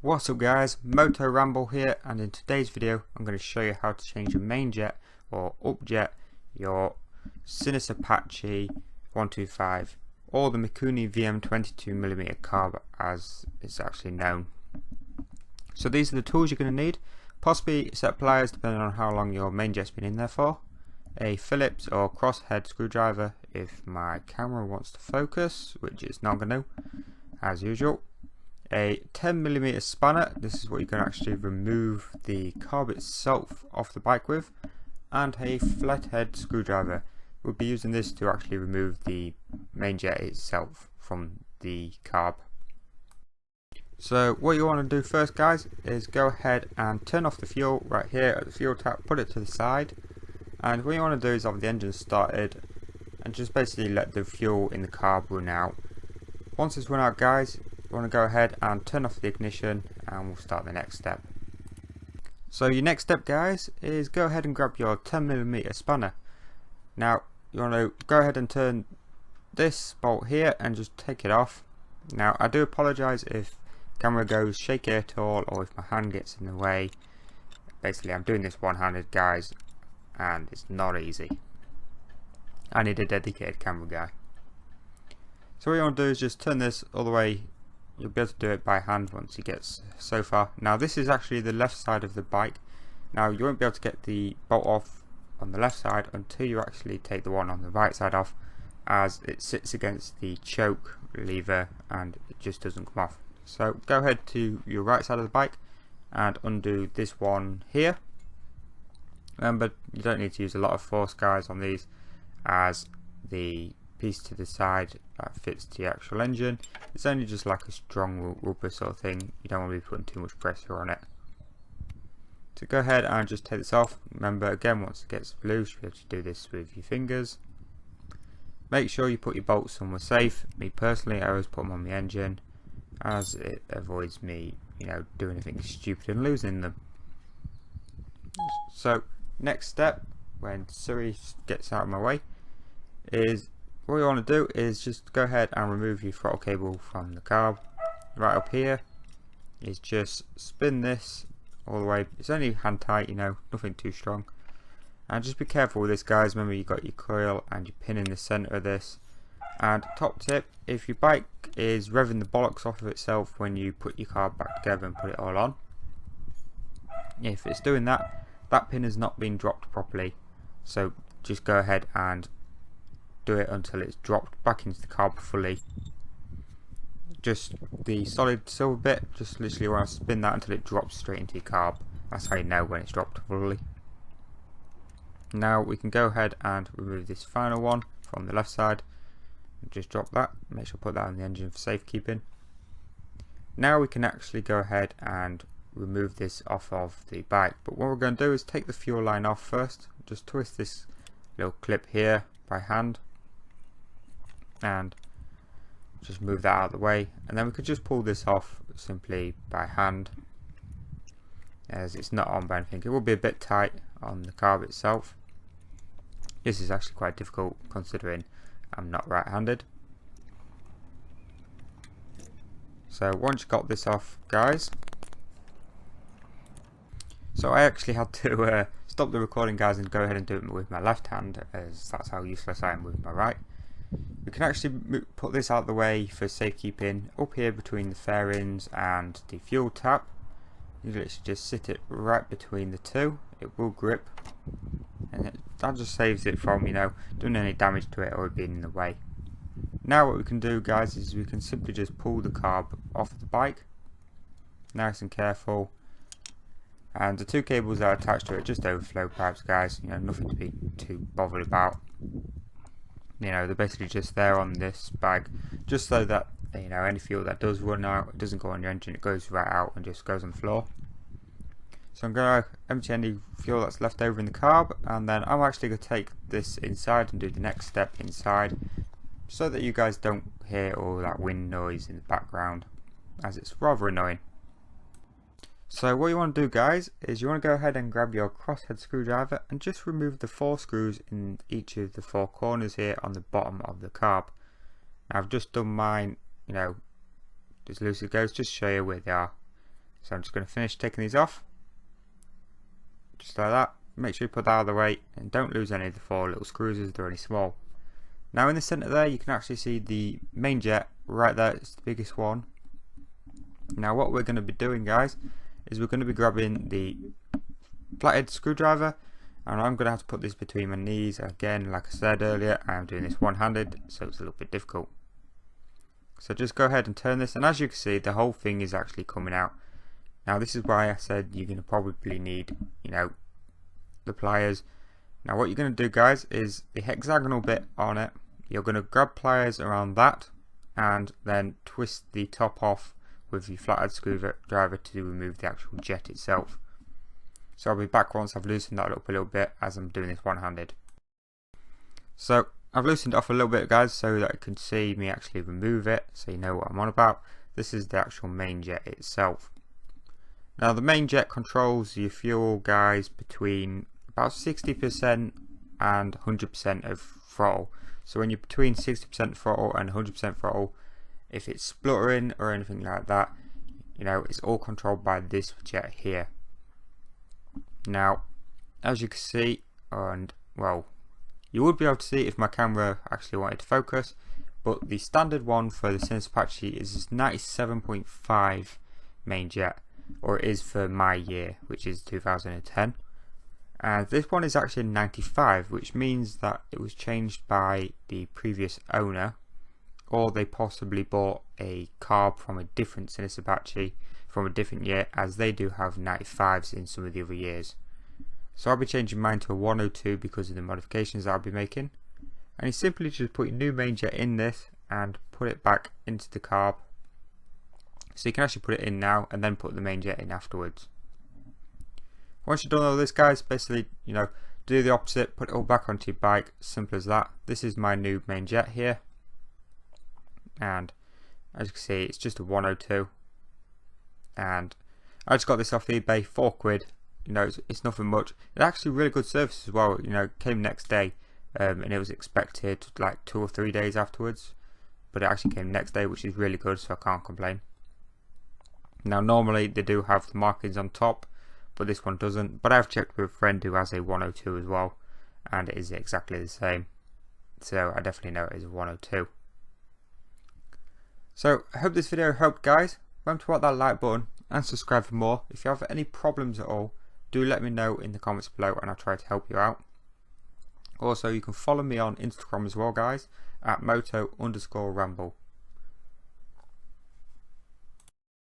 What's up guys, MotoRamble here, and in today's video I'm going to show you how to change your main jet or upjet, your Sinnis Apache 125 or the Mikuni VM22 Carb as it's actually known. So these are the tools you're going to need, possibly a set of pliers depending on how long your main jet's been in there for, a Phillips or crosshead screwdriver if my camera wants to focus, which it's not going to as usual. A 10mm spanner, this is what you can actually remove the carb itself off the bike with, and a flathead screwdriver. We'll be using this to actually remove the main jet itself from the carb. So what you want to do first guys is go ahead and turn off the fuel right here at the fuel tap, put it to the side, and what you want to do is have the engine started and just basically let the fuel in the carb run out. Once it's run out guys, you want to go ahead and turn off the ignition and we'll start the next step. So your next step guys is go ahead and grab your 10mm spanner. Now you want to go ahead and turn this bolt here and just take it off. Now I do apologise if camera goes shaky at all or if my hand gets in the way. Basically I'm doing this one-handed guys and it's not easy. I need a dedicated camera guy. So what you want to do is just turn this all the way. You'll be able to do it by hand once it gets so far. Now this is actually the left side of the bike. Now you won't be able to get the bolt off on the left side until you actually take the one on the right side off, as it sits against the choke lever and it just doesn't come off. So go ahead to your right side of the bike and undo this one here. But you don't need to use a lot of force guys on these, as the piece to the side that fits the actual engine, it's only just like a strong rubber sort of thing. You don't want to be putting too much pressure on it. So go ahead and just take this off. Remember again, once it gets loose you have to do this with your fingers. Make sure you put your bolts somewhere safe. Me personally I always put them on the engine, as it avoids me doing anything stupid and losing them. So next step, when Siri gets out of my way, is what you want to do is just go ahead and remove your throttle cable from the carb. Right up here is just spin this all the way. It's only hand tight, nothing too strong. And just be careful with this guys. Remember you got your coil and your pin in the center of this. And top tip, if your bike is revving the bollocks off of itself when you put your carb back together and put it all on, if it's doing that, that pin has not been dropped properly. So just go ahead and do it until it's dropped back into the carb fully. Just the solid silver bit, just literally want to spin that until it drops straight into your carb. That's how you know when it's dropped fully. Now we can go ahead and remove this final one from the left side. Just drop that, make sure to put that on the engine for safekeeping. Now we can actually go ahead and remove this off of the bike, but what we're going to do is take the fuel line off first. Just twist this little clip here by hand and just move that out of the way, and then we could just pull this off simply by hand, as it's not on by anything. It will be a bit tight on the carb itself. This is actually quite difficult considering I'm not right-handed. So once you got this off guys, so I actually had to stop the recording guys and go ahead and do it with my left hand, as that's how useless I am with my right. We can actually put this out of the way for safekeeping up here between the fairings and the fuel tap. You literally just sit it right between the two. It will grip, and that just saves it from doing any damage to it or being in the way. Now what we can do guys is we can simply just pull the carb off the bike, nice and careful. And the two cables that are attached to it, just overflow pipes guys, nothing to be too bothered about. They're basically just there on this bag, just so that any fuel that does run out, it doesn't go on your engine, it goes right out and just goes on the floor. So I'm going to empty any fuel that's left over in the carb, and then I'm actually going to take this inside and do the next step inside, so that you guys don't hear all that wind noise in the background, as it's rather annoying. So what you want to do guys is you want to go ahead and grab your crosshead screwdriver and just remove the 4 screws in each of the 4 corners here on the bottom of the carb. Now I've just done mine, as loose as it goes, just show you where they are. So I'm just going to finish taking these off, just like that. Make sure you put that out of the way and don't lose any of the 4 little screws as they're only small. Now in the center there you can actually see the main jet right there. It's the biggest one. Now what we're going to be doing, guys, is we're going to be grabbing the flathead screwdriver, and I'm going to have to put this between my knees. Again, like I said earlier, I am doing this one-handed, so it's a little bit difficult. So just go ahead and turn this, and as you can see, the whole thing is actually coming out. Now this is why I said you're going to probably need, the pliers. Now what you're going to do, guys, is the hexagonal bit on it, you're going to grab pliers around that and then twist the top off with the flathead screwdriver to remove the actual jet itself. So I'll be back once I've loosened that up a little bit, as I'm doing this one-handed. So I've loosened it off a little bit, guys, so that you can see me actually remove it, so you know what I'm on about. This is the actual main jet itself. Now the main jet controls your fuel, guys, between about 60% and 100% of throttle. So when you're between 60% throttle and 100% throttle, if it's spluttering or anything like that, it's all controlled by this jet here. Now as you can see, and well, you would be able to see if my camera actually wanted to focus, but the standard one for the Sinnis Apache is 97.5 main jet, or it is for my year, which is 2010. And this one is actually 95, which means that it was changed by the previous owner, or they possibly bought a carb from a different Sinnis Apache from a different year, as they do have 95s in some of the other years. So I'll be changing mine to a 102 because of the modifications that I'll be making. And you simply just put your new main jet in this and put it back into the carb. So you can actually put it in now and then put the main jet in afterwards. Once you've done all this, guys, basically, do the opposite, put it all back onto your bike, simple as that. This is my new main jet here. And as you can see, it's just a 102. And I just got this off eBay, £4. It's nothing much. It's actually really good service as well. It came next day, and it was expected like 2 or 3 days afterwards, but it actually came next day, which is really good, so I can't complain. Now normally they do have the markings on top, but this one doesn't. But I've checked with a friend who has a 102 as well, and it is exactly the same. So I definitely know it is a 102. So I hope this video helped, guys. Remember to hit that like button and subscribe for more. If you have any problems at all, do let me know in the comments below and I'll try to help you out. Also, you can follow me on Instagram as well, guys, at moto_ramble.